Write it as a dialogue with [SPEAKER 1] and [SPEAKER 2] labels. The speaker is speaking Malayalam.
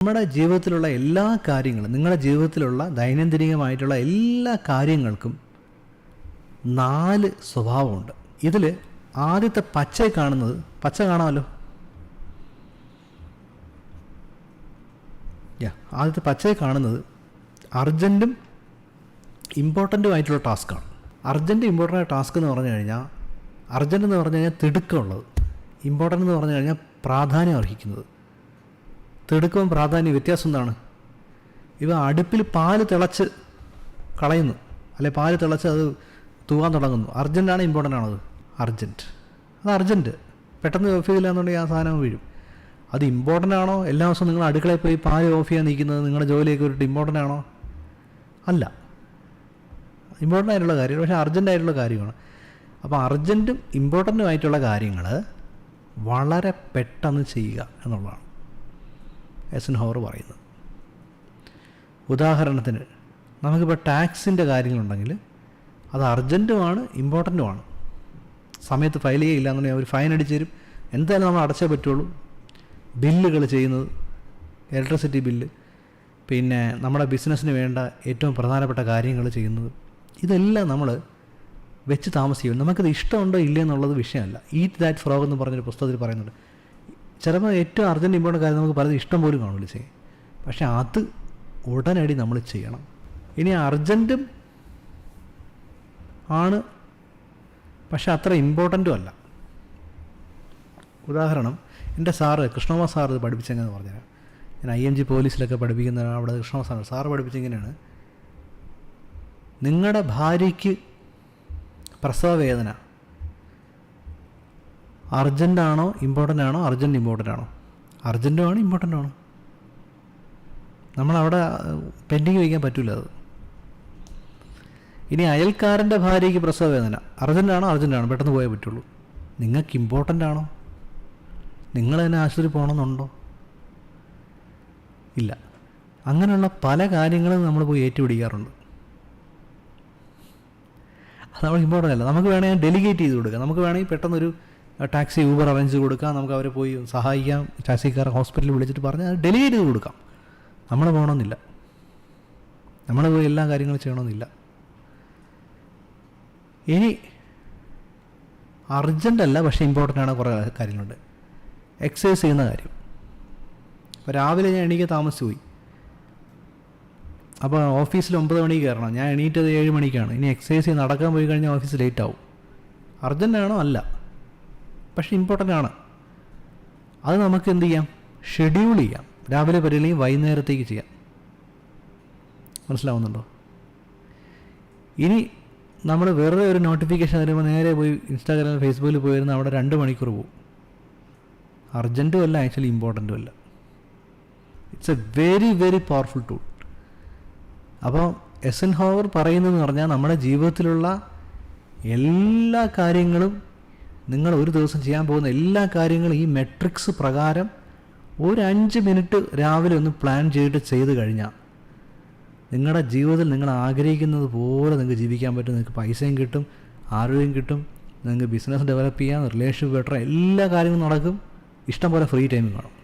[SPEAKER 1] നമ്മുടെ ജീവിതത്തിലുള്ള എല്ലാ കാര്യങ്ങളും, നിങ്ങളുടെ ജീവിതത്തിലുള്ള ദൈനംദിനമായിട്ടുള്ള എല്ലാ കാര്യങ്ങൾക്കും 4 സ്വഭാവമുണ്ട്. ഇതിൽ ആദ്യത്തെ പച്ച കാണാമല്ലോ. ആദ്യത്തെ പച്ചയെ കാണുന്നത് അർജൻറ്റും ഇമ്പോർട്ടൻറ്റും ആയിട്ടുള്ള ടാസ്ക്കാണ്. ഇമ്പോർട്ടൻ്റ് ടാസ്ക് എന്ന് പറഞ്ഞു കഴിഞ്ഞാൽ, അർജൻറ്റ് എന്ന് പറഞ്ഞു കഴിഞ്ഞാൽ തിടുക്കമുള്ളത്, ഇമ്പോർട്ടൻ്റ് എന്ന് പറഞ്ഞു കഴിഞ്ഞാൽ പ്രാധാന്യം അർഹിക്കുന്നത്. തിടുക്കവും പ്രാധാന്യം വ്യത്യാസം എന്താണ്? ഇവ അടുപ്പിൽ പാല് തിളച്ച് കളയുന്നു, അല്ലെ പാല് തിളച്ച് അത് തൂവാൻ തുടങ്ങുന്നു. അർജൻറ്റാണ് ഇമ്പോർട്ടൻ്റ് ആണത്? അത് അർജൻറ്റ്. പെട്ടെന്ന് ഓഫ് ചെയ്തില്ല എന്നുണ്ടെങ്കിൽ ആ സാധനം വീഴും. അത് ഇമ്പോർട്ടൻ്റ് ആണോ? എല്ലാ ദിവസവും നിങ്ങൾ അടുക്കളയിൽ പോയി പാല് ഓഫ് ചെയ്യാൻ നിൽക്കുന്നത് നിങ്ങളുടെ ജോലിയൊക്കെ ഒരു ഇമ്പോർട്ടൻ്റ് ആണോ? അല്ല, ഇമ്പോർട്ടൻ്റ് ആയിട്ടുള്ള കാര്യമാണ്, പക്ഷേ അർജൻ്റ് ആയിട്ടുള്ള കാര്യമാണ്. അപ്പോൾ അർജൻറ്റും ഇമ്പോർട്ടൻറ്റും ആയിട്ടുള്ള കാര്യങ്ങൾ വളരെ പെട്ടെന്ന് ചെയ്യുക എന്നുള്ളതാണ് ഐസൻഹോവർ പറയുന്നത്. ഉദാഹരണത്തിന്, നമുക്കിപ്പോൾ ടാക്സിൻ്റെ കാര്യങ്ങളുണ്ടെങ്കിൽ അത് അർജൻറ്റുമാണ് ഇമ്പോർട്ടൻറ്റുമാണ്. സമയത്ത് ഫയൽ ചെയ്യില്ല എന്നുണ്ടെങ്കിൽ അവർ ഫൈൻ അടിച്ചു തരും. എന്തായാലും നമ്മൾ അടച്ചേ പറ്റുള്ളൂ. ബില്ലുകൾ ചെയ്യുന്നത്, ഇലക്ട്രിസിറ്റി ബില്ല്, പിന്നെ നമ്മുടെ ബിസിനസ്സിന് വേണ്ട ഏറ്റവും പ്രധാനപ്പെട്ട കാര്യങ്ങൾ ചെയ്യുന്നത്, ഇതെല്ലാം നമ്മൾ വെച്ച് താമസിക്കും. നമുക്കത് ഇഷ്ടമുണ്ടോ ഇല്ലേ എന്നുള്ളത് വിഷയമല്ല. ഈറ്റ് ദാറ്റ് ഫ്രോഗ് എന്ന് പറഞ്ഞൊരു പുസ്തകത്തിൽ പറയുന്നുണ്ട്. ചിലപ്പോൾ ഏറ്റവും അർജൻറ്റ് ഇമ്പോർട്ടൻ്റ് കാര്യം നമുക്ക് പലതും ഇഷ്ടം പോലും കാണില്ല ചെയ്യും, പക്ഷേ അത് ഉടനടി നമ്മൾ ചെയ്യണം. ഇനി അർജൻറ്റും ആണ്, പക്ഷെ അത്ര ഇമ്പോർട്ടൻറ്റും അല്ല. ഉദാഹരണം, എൻ്റെ കൃഷ്ണകുമാർ സാറ് ഇത് പഠിപ്പിച്ചെങ്ങനെ പറഞ്ഞുതരാം. ഞാൻ IMG പോലീസിലൊക്കെ പഠിപ്പിക്കുന്ന അവിടെ കൃഷ്ണകുമാർ സാറ് പഠിപ്പിച്ചെങ്ങനെയാണ്, നിങ്ങളുടെ ഭാര്യയ്ക്ക് പ്രസവ വേദന അർജൻറ്റാണോ ഇമ്പോർട്ടൻ്റ് ആണോ? ഇമ്പോർട്ടൻ്റ് ആണോ? അർജൻറ്റും ആണ്, ഇമ്പോർട്ടൻ്റ് ആണ്. നമ്മളവിടെ പെൻഡിങ് വയ്ക്കാൻ പറ്റില്ല അത്. ഇനി അയൽക്കാരൻ്റെ ഭാര്യയ്ക്ക് പ്രസവ വേദന അർജൻറ്റാണ്, പെട്ടെന്ന് പോയേ പറ്റുള്ളൂ. നിങ്ങൾക്ക് ഇമ്പോർട്ടൻ്റ് ആണോ? നിങ്ങൾ തന്നെ ആശുപത്രി പോകണമെന്നുണ്ടോ? ഇല്ല. അങ്ങനെയുള്ള പല കാര്യങ്ങളും നമ്മൾ പോയി ഏറ്റുപിടിക്കാറുണ്ട്. അത് നമ്മൾ ഇമ്പോർട്ടൻ്റ് അല്ല. നമുക്ക് വേണമെങ്കിൽ ഡെലിഗേറ്റ് ചെയ്ത് കൊടുക്കാം. നമുക്ക് വേണമെങ്കിൽ പെട്ടെന്നൊരു ടാക്സി ഊബർ അറേഞ്ച് കൊടുക്കാം, നമുക്ക് അവരെ പോയി സഹായിക്കാം, ടാക്സിക്കാരെ ഹോസ്പിറ്റലിൽ വിളിച്ചിട്ട് പറഞ്ഞാൽ അത് ഡെലിഗേറ്റ് ചെയ്ത് കൊടുക്കാം. നമ്മൾ പോകണമെന്നില്ല, നമ്മൾ പോയി എല്ലാ കാര്യങ്ങളും ചെയ്യണമെന്നില്ല. ഇനി അർജൻ്റ് അല്ല പക്ഷേ ഇമ്പോർട്ടൻ്റ് ആണ് കുറേ കാര്യങ്ങളുണ്ട്. എക്സസൈസ് ചെയ്യുന്ന കാര്യം. ഇപ്പോൾ രാവിലെ ഞാൻ എണീക്കാൻ താമസിച്ച് പോയി, അപ്പോൾ ഓഫീസിൽ 9 മണിക്ക് കയറണം, ഞാൻ എണീറ്റത് 7 മണിക്കാണ്. ഇനി എക്സസൈസ് ചെയ്ത് നടക്കാൻ പോയി കഴിഞ്ഞാൽ ഓഫീസ് ലേറ്റ് ആവും. അർജൻ്റ് ആണോ? അല്ല, പക്ഷേ ഇമ്പോർട്ടൻ്റ് ആണ്. അത് നമുക്ക് എന്ത് ചെയ്യാം? ഷെഡ്യൂൾ ചെയ്യാം. രാവിലെ പരിപാടി വൈകുന്നേരത്തേക്ക് ചെയ്യാം. മനസ്സിലാവുന്നുണ്ടോ? ഇനി നമ്മൾ വെറുതെ ഒരു നോട്ടിഫിക്കേഷൻ വരുമ്പോൾ നേരെ പോയി ഇൻസ്റ്റാഗ്രാമിൽ ഫേസ്ബുക്കിൽ പോയിരുന്ന അവിടെ 2 മണിക്കൂർ പോകും. അർജൻറ്റും അല്ല, ആക്ച്വലി ഇമ്പോർട്ടൻറ്റും അല്ല. It's A very very powerful tool. അപ്പോൾ ഐസൻഹോവർ പറയുന്നതെന്ന് പറഞ്ഞാൽ, നമ്മുടെ ജീവിതത്തിലുള്ള എല്ലാ കാര്യങ്ങളും, നിങ്ങൾ ഒരു ദിവസം ചെയ്യാൻ പോകുന്ന എല്ലാ കാര്യങ്ങളും ഈ മെട്രിക്സ് പ്രകാരം ഒരു 5 മിനിറ്റ് രാവിലെ ഒന്ന് പ്ലാൻ ചെയ്ത് കഴിഞ്ഞാൽ നിങ്ങളുടെ ജീവിതത്തിൽ നിങ്ങൾ ആഗ്രഹിക്കുന്നത് പോലെ നിങ്ങൾക്ക് ജീവിക്കാൻ പറ്റും. നിങ്ങൾക്ക് പൈസയും കിട്ടും, ആരോഗ്യം കിട്ടും, നിങ്ങൾക്ക് ബിസിനസ് ഡെവലപ്പ് ചെയ്യാം, റിലേഷൻഷിപ്പ് ബെറ്റർ, എല്ലാ കാര്യങ്ങളും നടക്കും, ഇഷ്ടം പോലെ ഫ്രീ ടൈമും കാണും.